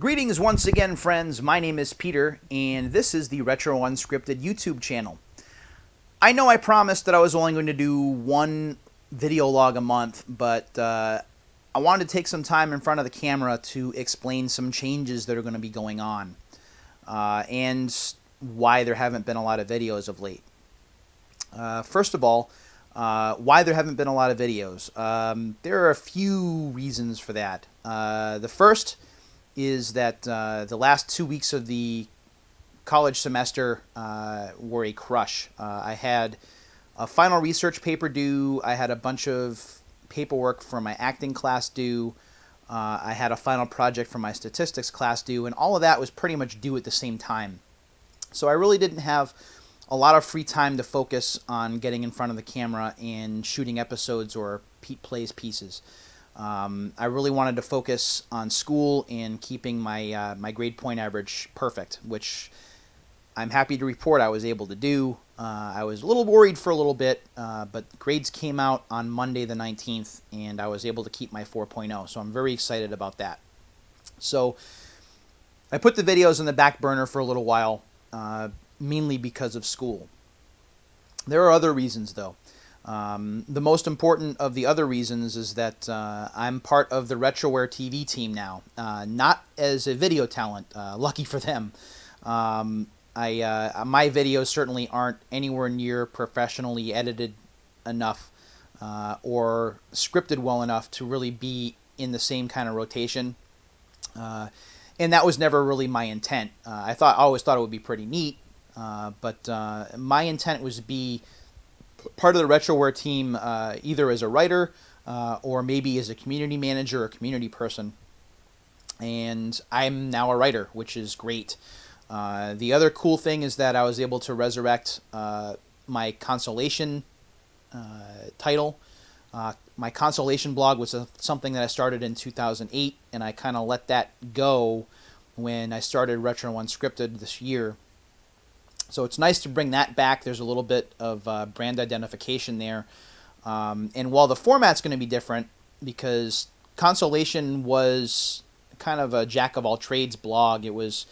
Greetings once again, friends. My name is Peter, and this is the Retro Unscripted YouTube channel. I know I promised that I was only going to do one video log a month, but I wanted to take some time in front of the camera to explain some changes that are going to be going on, and why there haven't been a lot of videos of late. First of all, why there haven't been a lot of videos. There are a few reasons for that. The first is that the last 2 weeks of the college semester were a crush. I had a final research paper due. I had a bunch of paperwork for my acting class due. I had a final project for my statistics class due, and all of that was pretty much due at the same time. So I really didn't have a lot of free time to focus on getting in front of the camera and shooting episodes or plays pieces. I really wanted to focus on school and keeping my my grade point average perfect, which I'm happy to report I was able to do. I was a little worried for a little bit, but grades came out on Monday the 19th, and I was able to keep my 4.0, so I'm very excited about that. So I put the videos on the back burner for a little while, mainly because of school. There are other reasons, though. The most important of the other reasons is that I'm part of the Retroware TV team now, not as a video talent, lucky for them. My videos certainly aren't anywhere near professionally edited enough or scripted well enough to really be in the same kind of rotation. And that was never really my intent. I always thought it would be pretty neat, but my intent was to be part of the Retroware team, either as a writer or maybe as a community manager or community person. And I'm now a writer, which is great. The other cool thing is that I was able to resurrect my consolation title. My consolation blog was something that I started in 2008, and I kind of let that go when I started Retro Unscripted this year. So it's nice to bring that back. There's a little bit of brand identification there. And while the format's going to be different, because Consolation was kind of a jack-of-all-trades blog, it was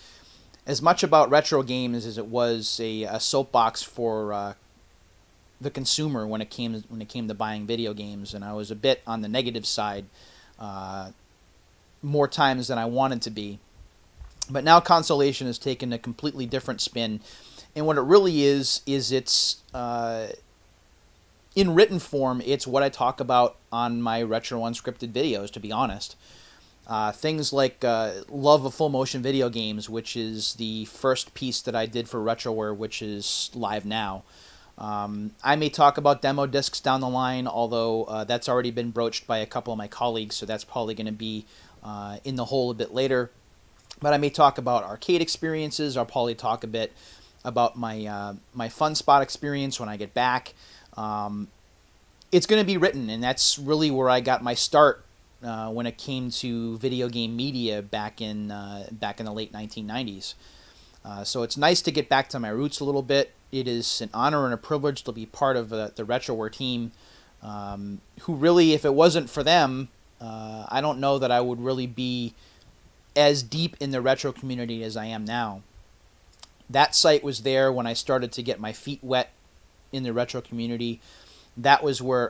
as much about retro games as it was a soapbox for the consumer when it came to buying video games. And I was a bit on the negative side more times than I wanted to be. But now Consolation has taken a completely different spin. And what it really is it's, in written form, it's what I talk about on my Retro Unscripted videos, to be honest. Things like love of full motion video games, which is the first piece that I did for Retroware, which is live now. I may talk about demo discs down the line, although that's already been broached by a couple of my colleagues, so that's probably going to be in the hole a bit later. But I may talk about arcade experiences. I'll probably talk a bit about my Fun Spot experience when I get back. It's going to be written, and that's really where I got my start when it came to video game media back in the late 1990s. So it's nice to get back to my roots a little bit. It is an honor and a privilege to be part of the Retroware team, who really, if it wasn't for them, I don't know that I would really be as deep in the retro community as I am now. That site was there when I started to get my feet wet in the retro community. That was where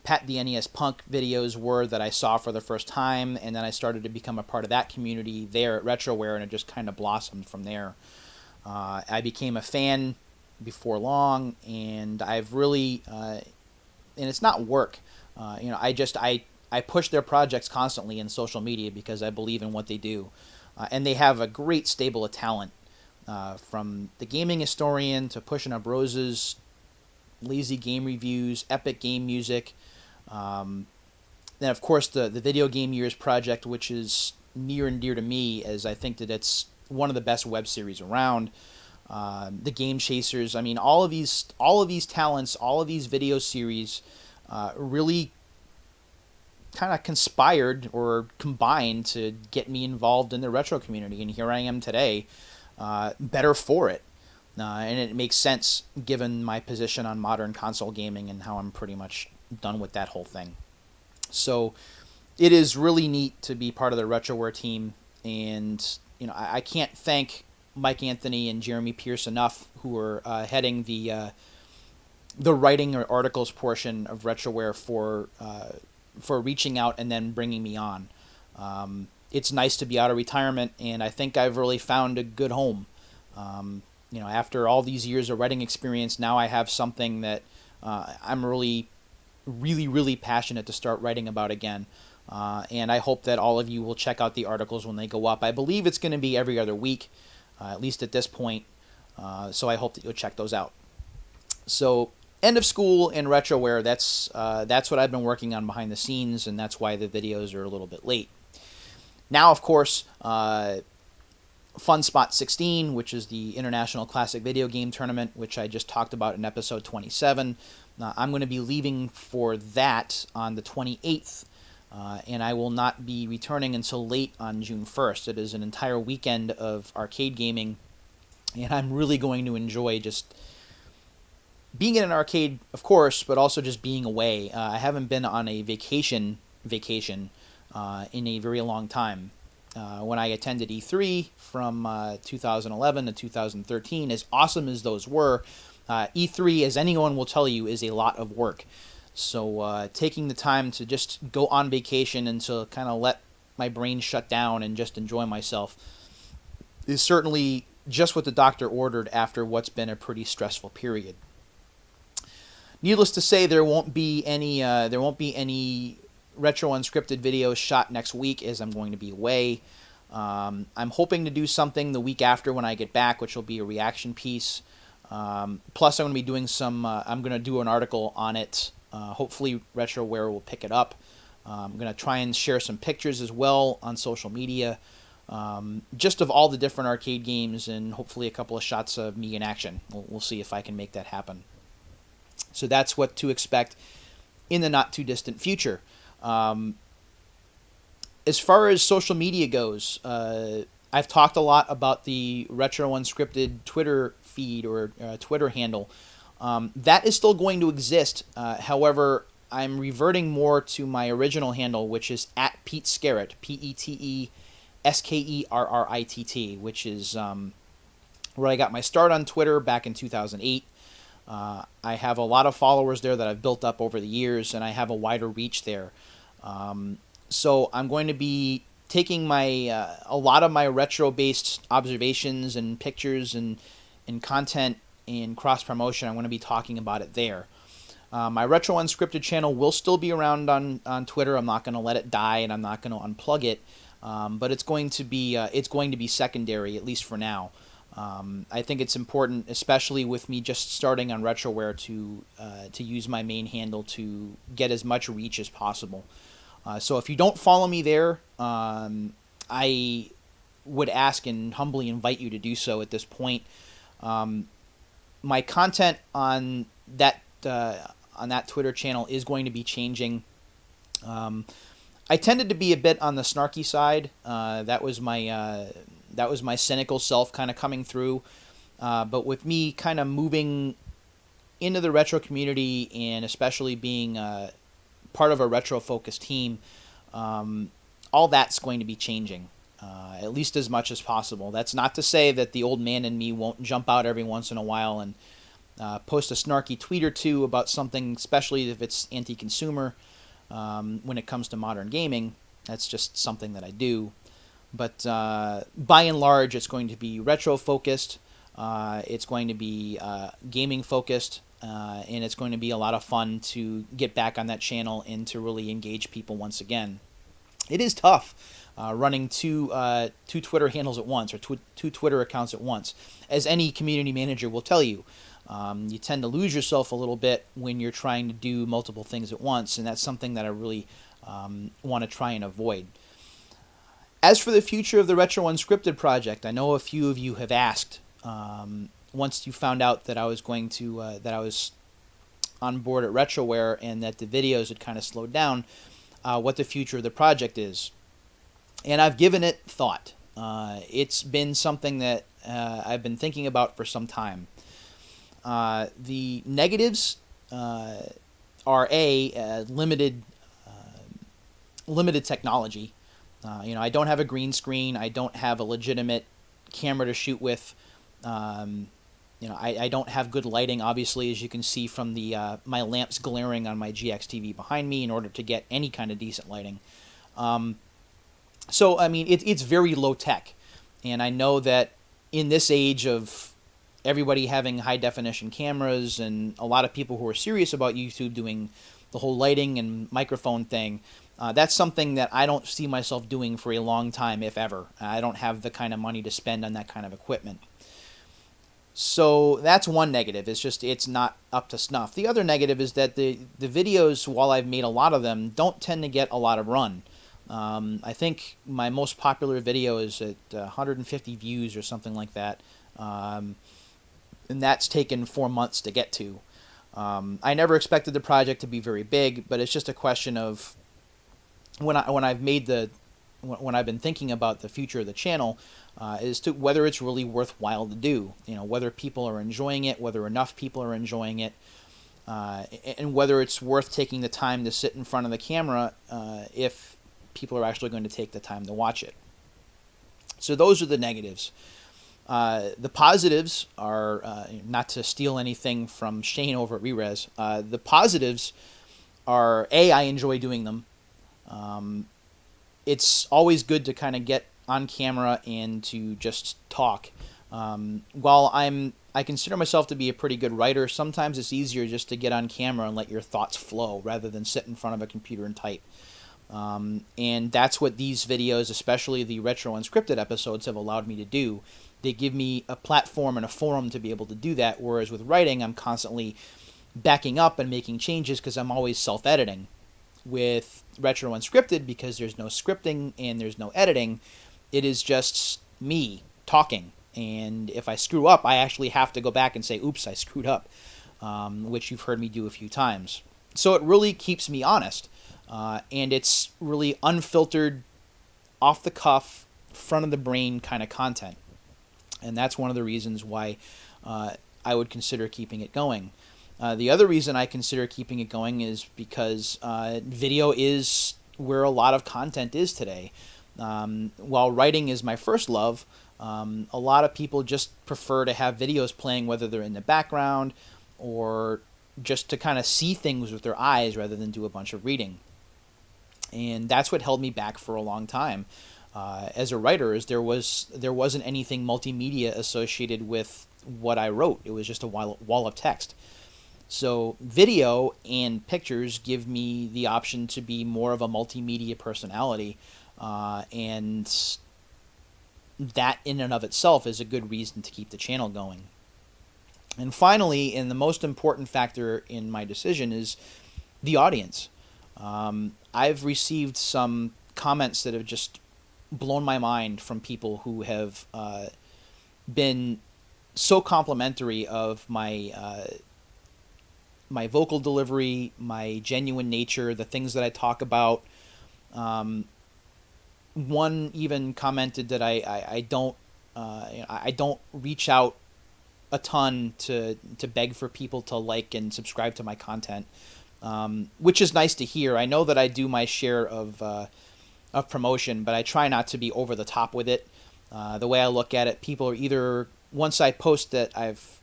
Pat the NES Punk videos were that I saw for the first time, and then I started to become a part of that community there at Retroware, and it just kind of blossomed from there. I became a fan before long, and I've really, and it's not work. I push their projects constantly in social media because I believe in what they do. And they have a great stable of talent. From the gaming historian to pushing up roses, lazy game reviews, epic game music. Then, of course, the Video Game Years project, which is near and dear to me, as I think that it's one of the best web series around. The Game Chasers. I mean, all of these talents, all of these video series, really kind of conspired or combined to get me involved in the retro community, and here I am today. Better for it. And it makes sense given my position on modern console gaming and how I'm pretty much done with that whole thing. So it is really neat to be part of the Retroware team and I can't thank Mike Anthony and Jeremy Pierce enough, who are heading the writing or articles portion of Retroware for reaching out and then bringing me on. It's nice to be out of retirement, and I think I've really found a good home. After all these years of writing experience, now I have something that I'm really, really, really passionate to start writing about again. And I hope that all of you will check out the articles when they go up. I believe it's going to be every other week, at least at this point. So I hope that you'll check those out. So end of school and Retroware, that's what I've been working on behind the scenes, and that's why the videos are a little bit late. Now, of course, Fun Spot 16, which is the International Classic Video Game Tournament, which I just talked about in episode 27. I'm going to be leaving for that on the 28th, and I will not be returning until late on June 1st. It is an entire weekend of arcade gaming, and I'm really going to enjoy just being in an arcade, of course, but also just being away. I haven't been on a vacation in a very long time. When I attended E3 from 2011 to 2013, as awesome as those were, E3, as anyone will tell you, is a lot of work. So taking the time to just go on vacation and to kind of let my brain shut down and just enjoy myself is certainly just what the doctor ordered after what's been a pretty stressful period. Needless to say, there won't be any Retro Unscripted videos shot next week, as I'm going to be away. I'm hoping to do something the week after when I get back, which will be a reaction piece. Plus, I'm going to be doing I'm going to do an article on it. Hopefully, Retroware will pick it up. I'm going to try and share some pictures as well on social media, just of all the different arcade games, and hopefully a couple of shots of me in action. We'll see if I can make that happen. So that's what to expect in the not-too-distant future. As far as social media goes, I've talked a lot about the Retro Unscripted Twitter feed or Twitter handle. That is still going to exist. However, I'm reverting more to my original handle, which is at Pete Skerritt, PeteSkerritt, which is where I got my start on Twitter back in 2008. I have a lot of followers there that I've built up over the years, and I have a wider reach there. So I'm going to be taking a lot of my retro-based observations and pictures and content and cross-promotion. I'm going to be talking about it there. My Retro Unscripted channel will still be around on Twitter. I'm not going to let it die, and I'm not going to unplug it. But it's going to be secondary, at least for now. I think it's important, especially with me just starting on Retroware, to use my main handle to get as much reach as possible. So if you don't follow me there, I would ask and humbly invite you to do so at this point. My content on that Twitter channel is going to be changing. I tended to be a bit on the snarky side. That was my cynical self kind of coming through. But with me kind of moving into the retro community, and especially being part of a retro-focused team, all that's going to be changing, at least as much as possible. That's not to say that the old man in me won't jump out every once in a while and post a snarky tweet or two about something, especially if it's anti-consumer. When it comes to modern gaming, that's just something that I do. But by and large, it's going to be retro-focused, it's going to be gaming-focused, and it's going to be a lot of fun to get back on that channel and to really engage people once again. It is tough running two Twitter handles at once, or two Twitter accounts at once. As any community manager will tell you, you tend to lose yourself a little bit when you're trying to do multiple things at once, and that's something that I really want to try and avoid. As for the future of the Retro Unscripted project, I know a few of you have asked, once you found out that I was going to that I was on board at Retroware and that the videos had kind of slowed down, what the future of the project is. And I've given it thought. It's been something that I've been thinking about for some time. The negatives are limited technology. I don't have a green screen. I don't have a legitimate camera to shoot with. I don't have good lighting, obviously, as you can see from the my lamps glaring on my GX TV behind me in order to get any kind of decent lighting. So, I mean, it's very low tech. And I know that in this age of everybody having high definition cameras and a lot of people who are serious about YouTube doing the whole lighting and microphone thing, that's something that I don't see myself doing for a long time, if ever. I don't have the kind of money to spend on that kind of equipment. So that's one negative. It's not up to snuff. The other negative is that the videos, while I've made a lot of them, don't tend to get a lot of run. I think my most popular video is at 150 views or something like that. And that's taken 4 months to get to. I never expected the project to be very big, but it's just a question of when I've been thinking about the future of the channel, is to whether it's really worthwhile to do. Whether people are enjoying it, whether enough people are enjoying it, and whether it's worth taking the time to sit in front of the camera if people are actually going to take the time to watch it. So those are the negatives. The positives are, not to steal anything from Shane over at Rerez, the positives are, I enjoy doing them. It's always good to kind of get on camera and to just talk. While I consider myself to be a pretty good writer, sometimes it's easier just to get on camera and let your thoughts flow rather than sit in front of a computer and type. And that's what these videos, especially the Retro Unscripted episodes, have allowed me to do. They give me a platform and a forum to be able to do that, whereas with writing, I'm constantly backing up and making changes because I'm always self-editing. With Retro Unscripted, because there's no scripting and there's no editing, it is just me talking. And if I screw up, I actually have to go back and say, oops, I screwed up, which you've heard me do a few times. So it really keeps me honest. And it's really unfiltered, off the cuff, front of the brain kind of content. And that's one of the reasons why I would consider keeping it going. The other reason I consider keeping it going is because video is where a lot of content is today. While writing is my first love, a lot of people just prefer to have videos playing, whether they're in the background or just to kind of see things with their eyes rather than do a bunch of reading. And that's what held me back for a long time. As a writer, is there wasn't anything multimedia associated with what I wrote. It was just a wall of text. So video and pictures give me the option to be more of a multimedia personality, and that in and of itself is a good reason to keep the channel going. And finally, and the most important factor in my decision, is the audience. I've received some comments that have just blown my mind from people who have been so complimentary of my my vocal delivery, my genuine nature, the things that I talk about. One even commented that I don't reach out a ton to beg for people to like and subscribe to my content, which is nice to hear. I know that I do my share of promotion, but I try not to be over the top with it. The way I look at it, people are either, once I post that I've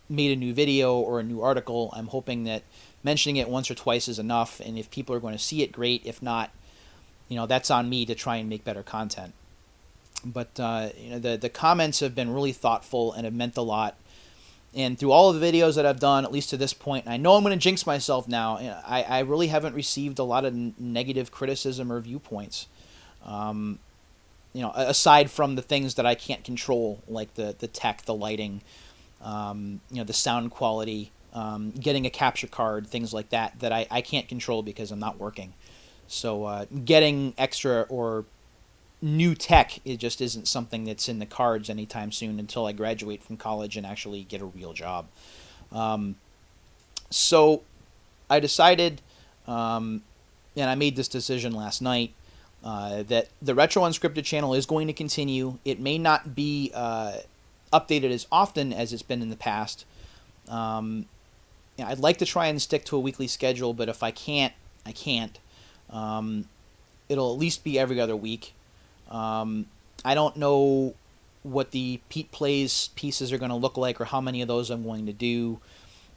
made a new video or a new article, I'm hoping that mentioning it once or twice is enough, and if people are going to see it, great. If not, that's on me to try and make better content. But the comments have been really thoughtful and have meant a lot. And through all of the videos that I've done, at least to this point, and I know I'm going to jinx myself now, I really haven't received a lot of negative criticism or viewpoints. Aside from the things that I can't control, like the tech, the lighting, the sound quality, getting a capture card, things like that I can't control because I'm not working. So getting extra or new tech, it just isn't something that's in the cards anytime soon until I graduate from college and actually get a real job. So I decided, and I made this decision last night, that the Retro Unscripted channel is going to continue. It may not be updated as often as it's been in the past. I'd like to try and stick to a weekly schedule, but if I can't, I can't. it'll at least be every other week. I don't know what the Pete Plays pieces are going to look like or how many of those I'm going to do.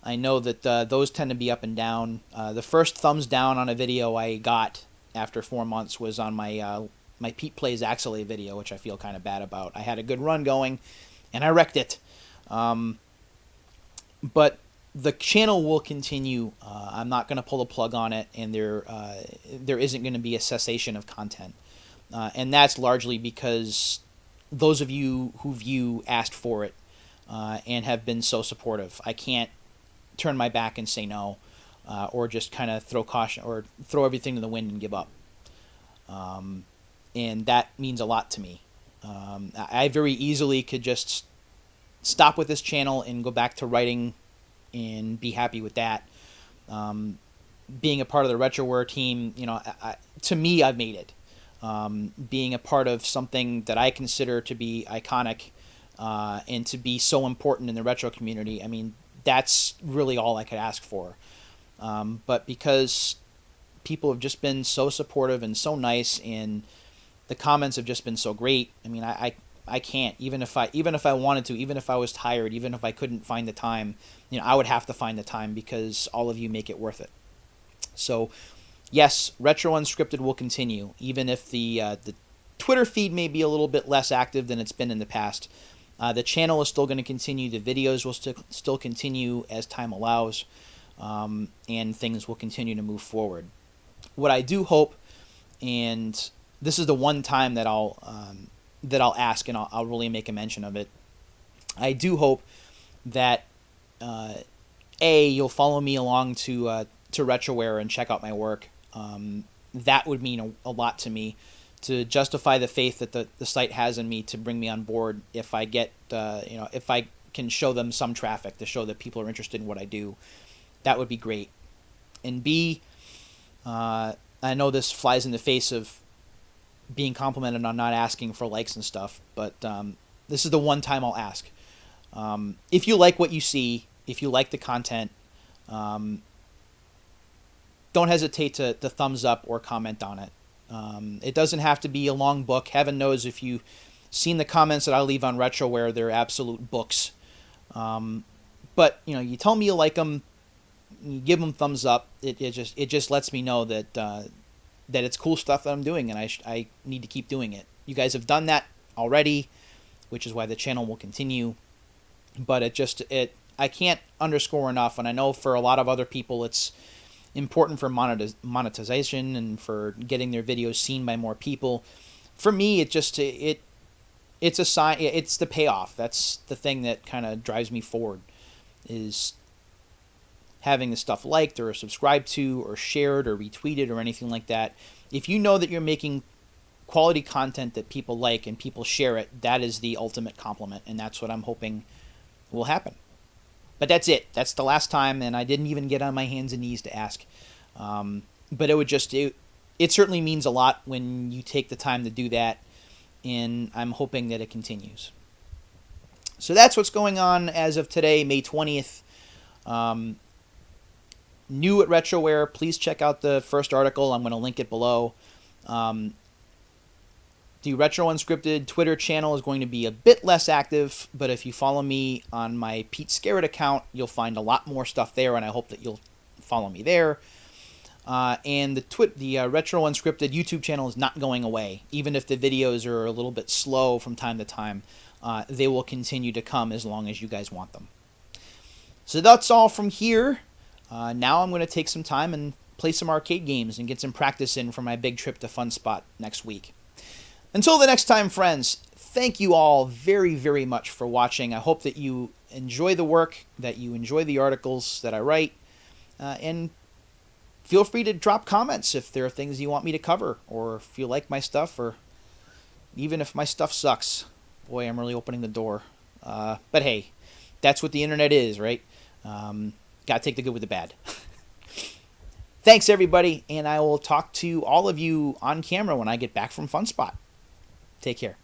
I know that those tend to be up and down. The first thumbs down on a video I got after 4 months was on my Pete Plays Axelay video, which I feel kind of bad about. I had a good run going, and I wrecked it. But the channel will continue. I'm not going to pull the plug on it, and there isn't going to be a cessation of content. And that's largely because those of you who view asked for it and have been so supportive. I can't turn my back and say no, or just kind of throw caution or throw everything to the wind and give up. And that means a lot to me. I very easily could just stop with this channel and go back to writing and be happy with that. Being a part of the Retroware team, to me, I've made it. Being a part of something that I consider to be iconic and to be so important in the retro community, I mean, that's really all I could ask for. But because people have just been so supportive and so nice, and the comments have just been so great, I mean, I can't, even if I wanted to, even if I was tired, even if I couldn't find the time, I would have to find the time because all of you make it worth it. So yes, Retro Unscripted will continue, even if the Twitter feed may be a little bit less active than it's been in the past. The channel is still going to continue. The videos will still continue as time allows, and things will continue to move forward. What I do hope, and this is the one time that I'll ask, and I'll really make a mention of it. I do hope that you'll follow me along to Retroware and check out my work. That would mean a lot to me, to justify the faith that the site has in me to bring me on board. If I get if I can show them some traffic to show that people are interested in what I do, that would be great. And B, I know this flies in the face of being complimented on not asking for likes and stuff, but this is the one time I'll ask. If you like what you see, if you like the content, don't hesitate to thumbs up or comment on it. It doesn't have to be a long book. Heaven knows if you've seen the comments that I leave on Retroware, they're absolute books. But you tell me you like them, you give them thumbs up. It just lets me know that that it's cool stuff that I'm doing, and I need to keep doing it. You guys have done that already, which is why the channel will continue. But I can't underscore enough, and I know for a lot of other people it's important for monetization and for getting their videos seen by more people. For me, it's a sign. It's the payoff. That's the thing that kind of drives me forward, is having the stuff liked or subscribed to or shared or retweeted or anything like that. If you know that you're making quality content that people like and people share it, that is the ultimate compliment, and that's what I'm hoping will happen. But that's it. That's the last time, and I didn't even get on my hands and knees to ask. But it certainly means a lot when you take the time to do that, and I'm hoping that it continues. So that's what's going on as of today, May 20th. New at Retroware, please check out the first article. I'm going to link it below. The Retro Unscripted Twitter channel is going to be a bit less active, but if you follow me on my Pete Scarrett account, you'll find a lot more stuff there, and I hope that you'll follow me there. And the Retro Unscripted YouTube channel is not going away. Even if the videos are a little bit slow from time to time, they will continue to come as long as you guys want them. So that's all from here. Now I'm going to take some time and play some arcade games and get some practice in for my big trip to Fun Spot next week. Until the next time, friends, thank you all very, very much for watching. I hope that you enjoy the work, that you enjoy the articles that I write, and feel free to drop comments if there are things you want me to cover, or if you like my stuff, or even if my stuff sucks. Boy, I'm really opening the door. But hey, that's what the internet is, right? Gotta take the good with the bad. Thanks, everybody, and I will talk to all of you on camera when I get back from Fun Spot. Take care.